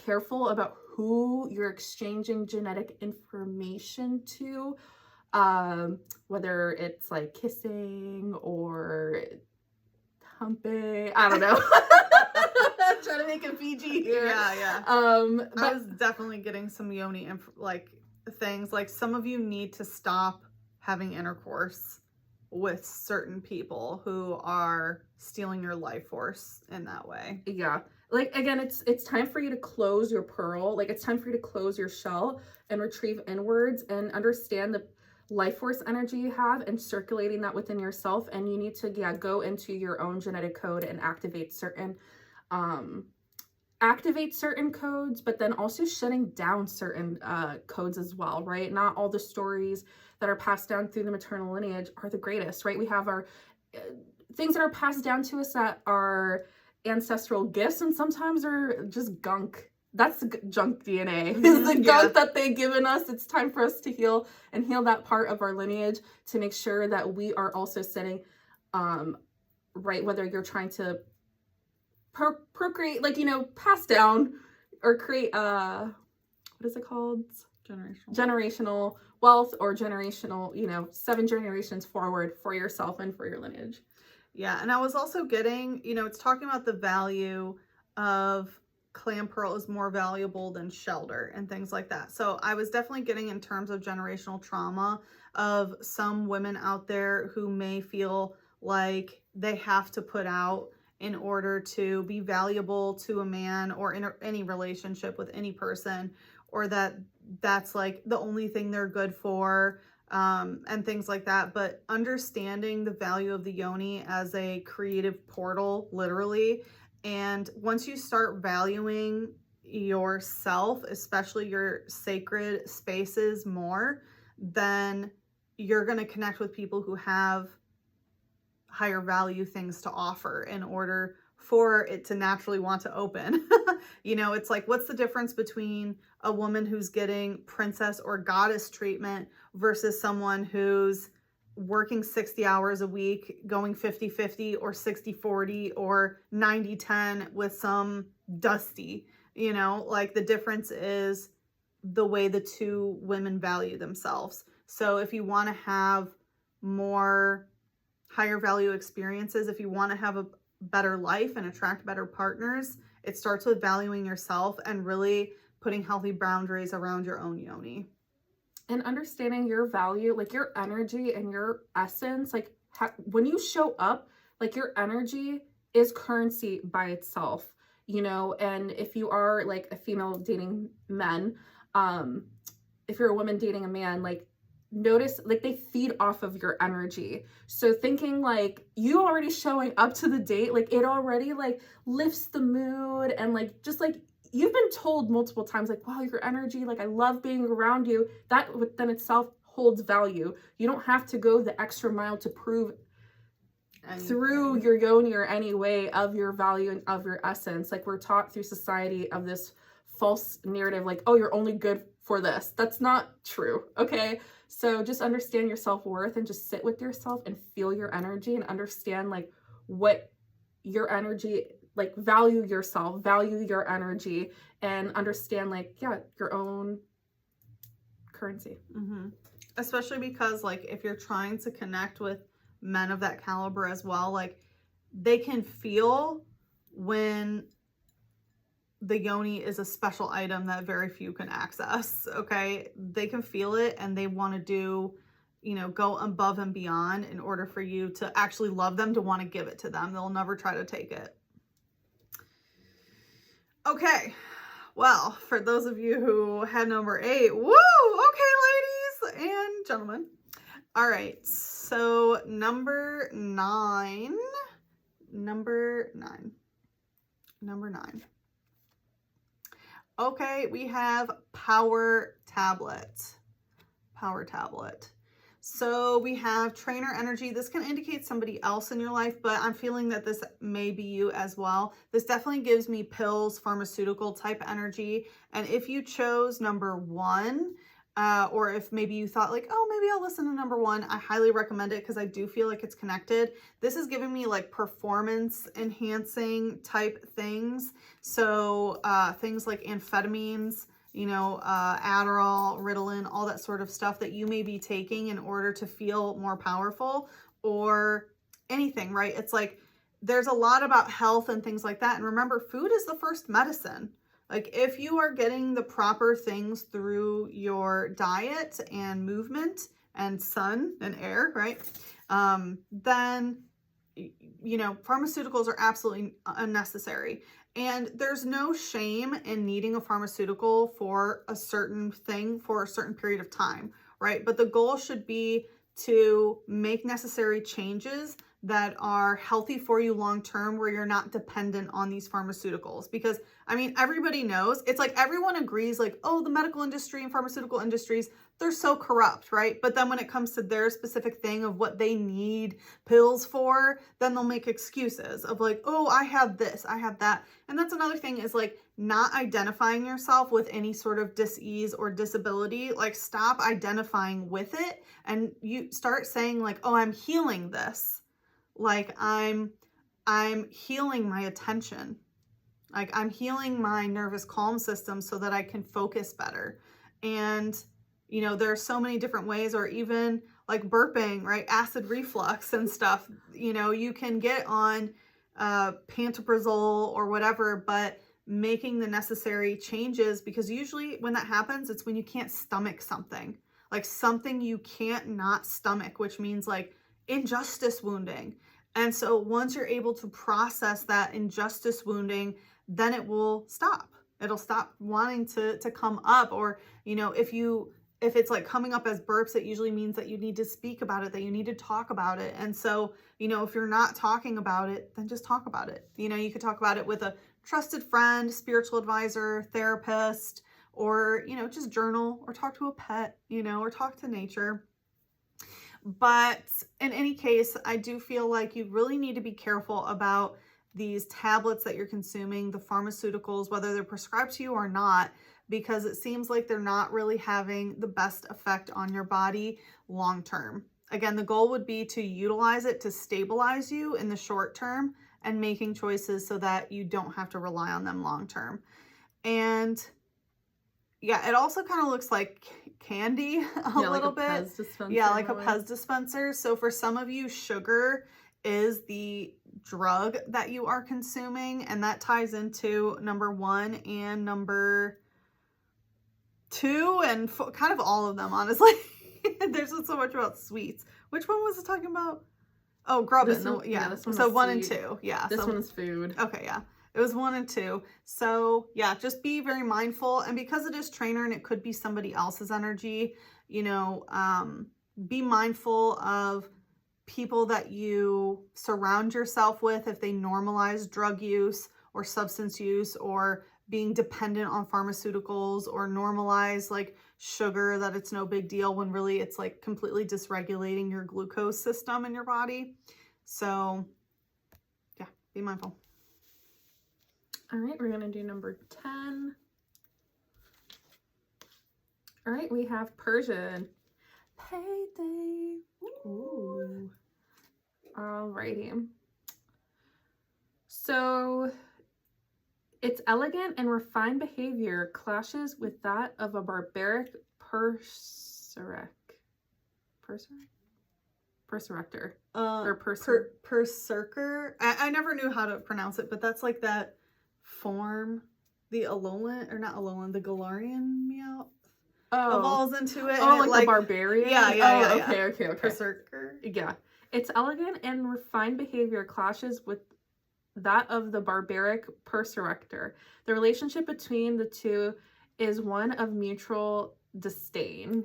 careful about who you're exchanging genetic information to, whether it's like kissing or humping. I don't know. I'm trying to make it PG here. Yeah. But I was definitely getting some yoni like things. Like, some of you need to stop having intercourse with certain people who are stealing your life force in that way. Yeah. Like, again, it's time for you to close your pearl. Like, it's time for you to close your shell and retrieve inwards and understand the life force energy you have and circulating that within yourself. And you need to, go into your own genetic code and activate certain codes, but then also shutting down certain codes as well, right? Not all the stories that are passed down through the maternal lineage are the greatest, right? We have our things that are passed down to us that are ancestral gifts, and sometimes are just gunk. That's junk DNA. Is the gunk that they've given us. It's time for us to heal that part of our lineage to make sure that we are also setting right, whether you're trying to procreate, like, pass down or create what is it called, generational wealth, or generational 7 generations forward for yourself and for your lineage. Yeah, and I was also getting, it's talking about the value of clam pearl is more valuable than shelter and things like that. So I was definitely getting in terms of generational trauma of some women out there who may feel like they have to put out in order to be valuable to a man or in any relationship with any person, or that's like the only thing they're good for. And things like that. But understanding the value of the yoni as a creative portal, literally. And once you start valuing yourself, especially your sacred spaces, more, then you're going to connect with people who have higher value things to offer in order for it to naturally want to open. You know, it's like, what's the difference between a woman who's getting princess or goddess treatment versus someone who's working 60 hours a week, going 50-50 or 60-40 or 90-10 with some dusty, you know, like the difference is the way the two women value themselves. So if you want to have more higher value experiences, if you want to have a better life and attract better partners, it starts with valuing yourself and really putting healthy boundaries around your own yoni. And understanding your value, like your energy and your essence, like when you show up, like your energy is currency by itself, you know. And if you are like a female dating men, if you're a woman dating a man, like notice like they feed off of your energy. So thinking like you already showing up to the date, like it already like lifts the mood, and like just like you've been told multiple times, like, wow, your energy, like I love being around you. That within itself holds value. You don't have to go the extra mile to prove through your yoni or any way of your value and of your essence. Like we're taught through society of this false narrative, like, oh, you're only good for this. That's not true. Okay. So just understand your self-worth and just sit with yourself and feel your energy and understand like what your energy, like value yourself, value your energy, and understand like, yeah, your own currency. Especially because like if you're trying to connect with men of that caliber as well, like they can feel when the yoni is a special item that very few can access. Okay, they can feel it and they want to do, you know, go above and beyond in order for you to actually love them, to want to give it to them. They'll never try to take it. Okay, well, for those of you who had number 8, woo, okay, ladies and gentlemen. All right, so number 9. Okay, we have Power Tablet. Power Tablet. So we have trainer energy. This can indicate somebody else in your life, but I'm feeling that this may be you as well. This definitely gives me pills, pharmaceutical type energy. And if you chose number 1, or if maybe you thought like, oh, maybe I'll listen to number 1, I highly recommend it because I do feel like it's connected. This is giving me like performance enhancing type things. So things like amphetamines, you know, Adderall, Ritalin, all that sort of stuff that you may be taking in order to feel more powerful, or anything, right? It's like there's a lot about health and things like that. And remember, food is the first medicine. Like if you are getting the proper things through your diet and movement and sun and air, right? Then, you know, pharmaceuticals are absolutely unnecessary. And there's no shame in needing a pharmaceutical for a certain thing for a certain period of time, right? But the goal should be to make necessary changes that are healthy for you long term, where you're not dependent on these pharmaceuticals. Because I mean, everybody knows, it's like everyone agrees like, oh, the medical industry and pharmaceutical industries, they're so corrupt, right? But then when it comes to their specific thing of what they need pills for, then they'll make excuses of like, oh, I have this, I have that. And that's another thing, is like not identifying yourself with any sort of dis-ease or disability. Like stop identifying with it and you start saying like, oh, I'm healing this. Like I'm healing my attention. Like I'm healing my nervous calm system so that I can focus better. And, you know, there are so many different ways, or even like burping, right? Acid reflux and stuff, you know, you can get on pantoprazole or whatever, but making the necessary changes, because usually when that happens, it's when you can't stomach something, like something you can't not stomach, which means like injustice wounding. And so once you're able to process that injustice wounding, then it will stop. It'll stop wanting to come up. Or, you know, if it's like coming up as burps, it usually means that you need to speak about it, that you need to talk about it. And so, you know, if you're not talking about it, then just talk about it. You know, you could talk about it with a trusted friend, spiritual advisor, therapist, or, you know, just journal or talk to a pet, you know, or talk to nature. But in any case, I do feel like you really need to be careful about these tablets that you're consuming, the pharmaceuticals, whether they're prescribed to you or not, because it seems like they're not really having the best effect on your body long term. Again, the goal would be to utilize it to stabilize you in the short term and making choices so that you don't have to rely on them long term. And yeah, it also kind of looks like candy a little bit. Pez dispenser, yeah, like a Pez dispenser. So for some of you, sugar is the drug that you are consuming, and that ties into number 1 and number 2 and kind of all of them, honestly. There's so much about sweets. Which one was it talking about? Oh, grubbin. This one so 1 sweet. and 2. Yeah. This one is food. Okay, yeah. It was 1 and 2. So yeah, just be very mindful. And because it is trainer and it could be somebody else's energy, you know, be mindful of people that you surround yourself with if they normalize drug use or substance use or being dependent on pharmaceuticals or normalize like sugar, that it's no big deal when really it's like completely dysregulating your glucose system in your body. So yeah, be mindful. All right, we're going to do number 10. All right, we have Persian. Payday. Ooh. All righty. So its elegant and refined behavior clashes with that of a barbaric berserker. I never knew how to pronounce it, but that's like that form, the Alolan, or not Alolan, the Galarian meow evolves into it. Oh, like the barbarian? Yeah. Okay. Berserker. Yeah. Its elegant and refined behavior clashes with that of the barbaric berserker. The relationship between the two is one of mutual disdain.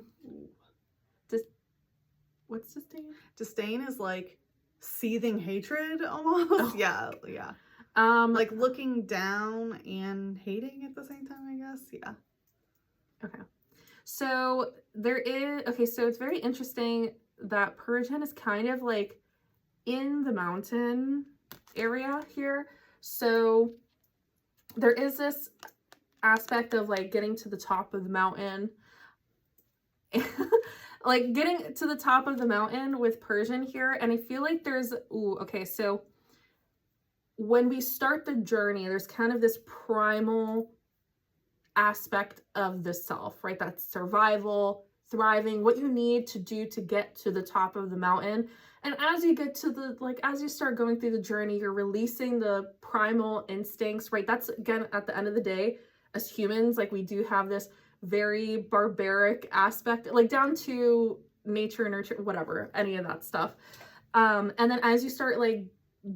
What's disdain? Disdain is like seething hatred almost. Oh. Yeah. Like looking down and hating at the same time, I guess. Yeah. Okay. So so it's very interesting that Persian is kind of like in the mountain area here. So there is this aspect of like getting to the top of the mountain. Like getting to the top of the mountain with Persian here. And I feel like there's, so when we start the journey, there's kind of this primal aspect of the self, right? That's survival, thriving, what you need to do to get to the top of the mountain. And as you get to as you start going through the journey, you're releasing the primal instincts, right? That's, again, at the end of the day, as humans, like we do have this very barbaric aspect, like down to nature, nurture, whatever, any of that stuff. And then as you start like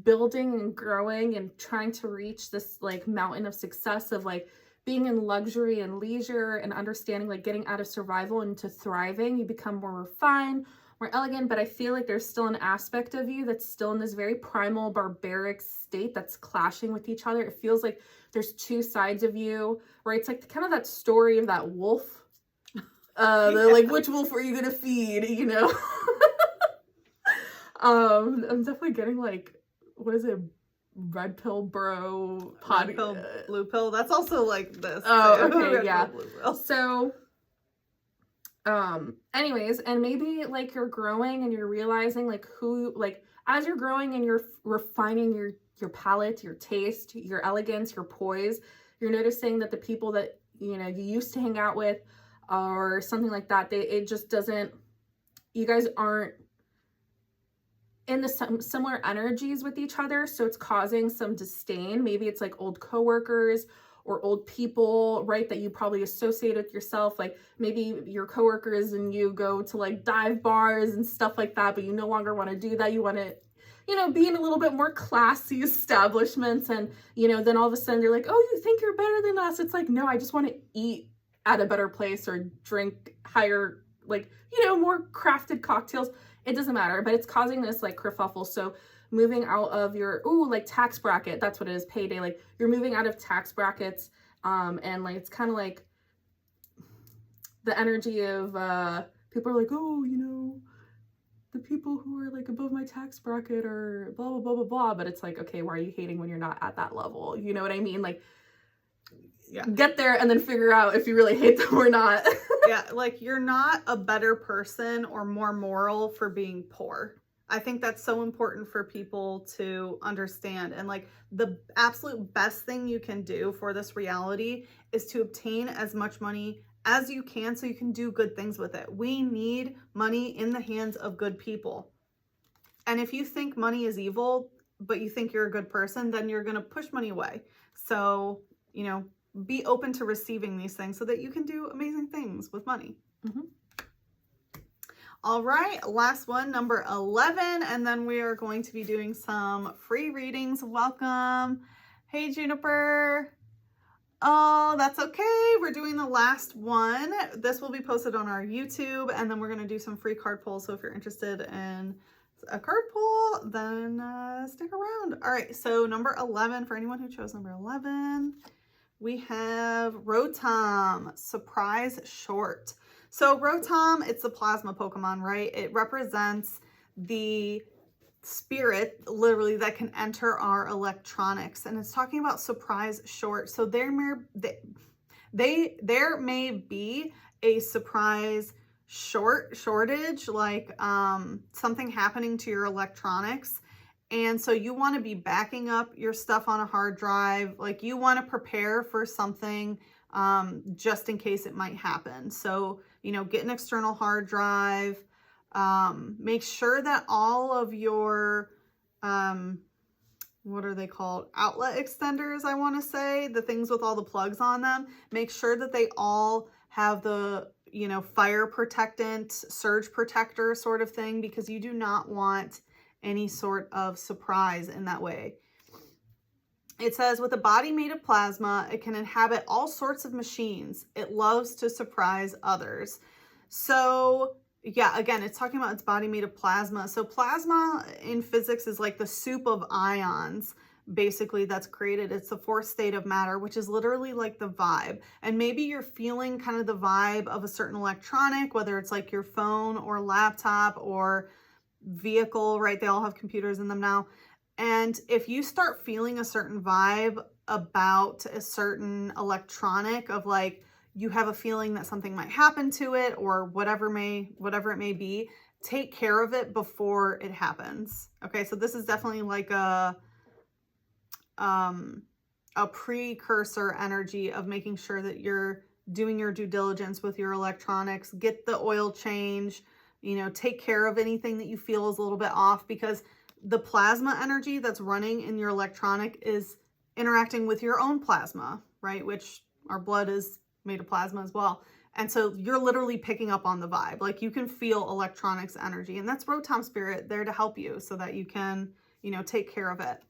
building and growing and trying to reach this like mountain of success of like being in luxury and leisure and understanding like getting out of survival into thriving, you become more refined, more elegant. But I feel like there's still an aspect of you that's still in this very primal barbaric state that's clashing with each other. It feels like there's two sides of you, right? It's like kind of that story of that wolf. Like, which wolf are you gonna feed, you know? I'm definitely getting like, what is it? Red pill bro Red pill, blue pill. That's also like this. Oh, okay, yeah. So anyways, and maybe like you're growing and you're realizing like who, like as you're growing and you're refining your palate, your taste, your elegance, your poise, you're noticing that the people that you used to hang out with or something like that, it just doesn't, you guys aren't in the similar energies with each other, so it's causing some disdain. Maybe it's like old coworkers or old people, right, that you probably associate with yourself. Like maybe your coworkers and you go to like dive bars and stuff like that, but you no longer want to do that. You want to, be in a little bit more classy establishments, and then all of a sudden they're like, oh, you think you're better than us? It's like, no, I just want to eat at a better place or drink higher, like, more crafted cocktails. It doesn't matter, but it's causing this like kerfuffle. So moving out of your, like tax bracket, that's what it is, payday. Like you're moving out of tax brackets. And like, it's kind of like the energy of, people are like, oh, the people who are like above my tax bracket are blah, blah, blah, blah, blah. But it's like, okay, why are you hating when you're not at that level? You know what I mean? Like, yeah, get there and then figure out if you really hate them or not. Yeah, like you're not a better person or more moral for being poor. I think that's so important for people to understand. And like the absolute best thing you can do for this reality is to obtain as much money as you can so you can do good things with it. We need money in the hands of good people. And if you think money is evil, but you think you're a good person, then you're going to push money away. So, you know, be open to receiving these things so that you can do amazing things with money. Mm-hmm. All right, last one, number 11, and then we are going to be doing some free readings. Welcome. Hey, Juniper. Oh, that's okay. We're doing the last one. This will be posted on our YouTube, and then we're going to do some free card pulls. So if you're interested in a card pull, then stick around. All right, so number 11, for anyone who chose number 11, we have Rotom, Surprise Short. So Rotom, it's the plasma Pokemon, right? It represents the spirit, literally, that can enter our electronics. And it's talking about Surprise Short. So there may be a surprise shortage, like something happening to your electronics. And so you want to be backing up your stuff on a hard drive. Like you want to prepare for something just in case it might happen. So, you know, get an external hard drive. Make sure that all of your, what are they called? Outlet extenders, I want to say. The things with all the plugs on them. Make sure that they all have the, you know, fire protectant, surge protector sort of thing, because you do not want any sort of surprise in that way. It says, with a body made of plasma, it can inhabit all sorts of machines. It loves to surprise others. So yeah, again, it's talking about its body made of plasma. So plasma in physics is like the soup of ions, basically, that's created. It's the fourth state of matter, which is literally like the vibe. And maybe you're feeling kind of the vibe of a certain electronic, whether it's like your phone or laptop or vehicle, right? They all have computers in them now. And if you start feeling a certain vibe about a certain electronic, of like, you have a feeling that something might happen to it or whatever it may be, take care of it before it happens. Okay, so this is definitely like a precursor energy of making sure that you're doing your due diligence with your electronics. Get the oil change, you know, take care of anything that you feel is a little bit off, because the plasma energy that's running in your electronic is interacting with your own plasma, right? Which our blood is made of plasma as well. And so you're literally picking up on the vibe. Like you can feel electronics energy, and that's Rotom Spirit there to help you so that you can, you know, take care of it.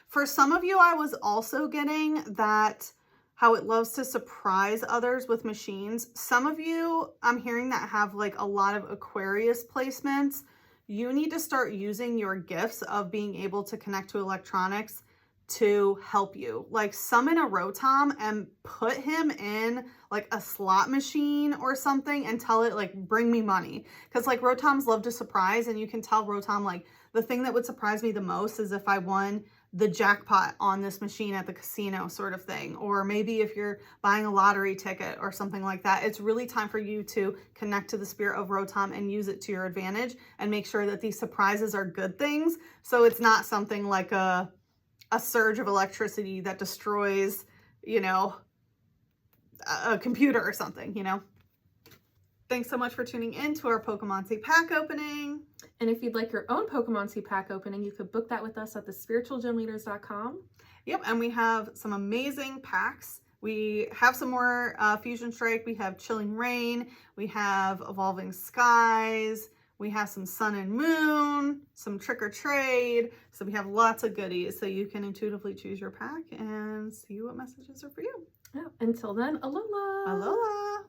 For some of you, I was also getting that how it loves to surprise others with machines. Some of you, I'm hearing that have like a lot of Aquarius placements. You need to start using your gifts of being able to connect to electronics to help you. Like summon a Rotom and put him in like a slot machine or something and tell it like, bring me money. Because like Rotoms love to surprise, and you can tell Rotom, like, the thing that would surprise me the most is if I won the jackpot on this machine at the casino sort of thing. Or maybe if you're buying a lottery ticket or something like that. It's really time for you to connect to the spirit of Rotom and use it to your advantage, and make sure that these surprises are good things. So it's not something like a surge of electricity that destroys, you know, a computer or something, you know. Thanks so much for tuning in to our Pokemoncy pack opening. And if you'd like your own Pokemoncy pack opening, you could book that with us at thespiritualgymleaders.com. Yep, and we have some amazing packs. We have some more Fusion Strike. We have Chilling Rain. We have Evolving Skies. We have some Sun and Moon, some Trick or Trade. So we have lots of goodies, so you can intuitively choose your pack and see what messages are for you. Yeah. Until then, alola! Aloha!